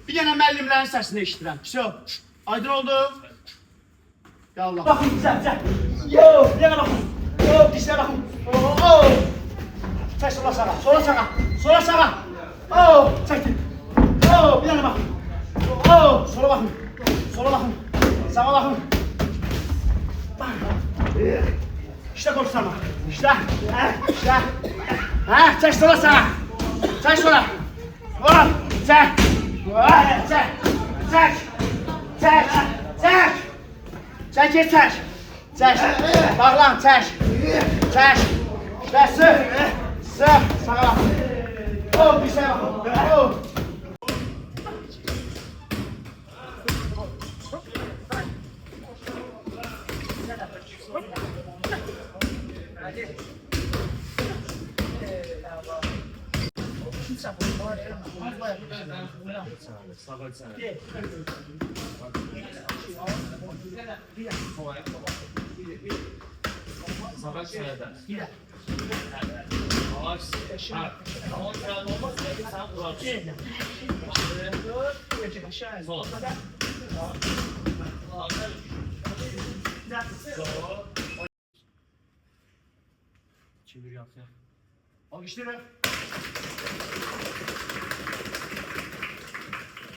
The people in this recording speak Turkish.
Bir dənə müəllimlərin səsini eşidirəm. Всё. Aydın oldu? Ya Allah. Baxın, güzel. Yo, bir dənə baxın. Yo, dişlə baxın. Oh. Çək sola sağa, sola sağa, sola sağa. Oh, çəkdim. Oh, bir dənə baxın. Oh, sola baxın. Sola baxın. Sağa baxın. İşte korksana. İşte. İşte. Ha, çek sola sağa. Çek sola. Hop, çek. Çek. Çek. Çek. Çek. Çek, çek. Çek. Bağlan, çek. Çek. İşte sık. Sık. Sağa bak. Oh, bir şey bak. Oh. Çevir yapsa. Al işte be.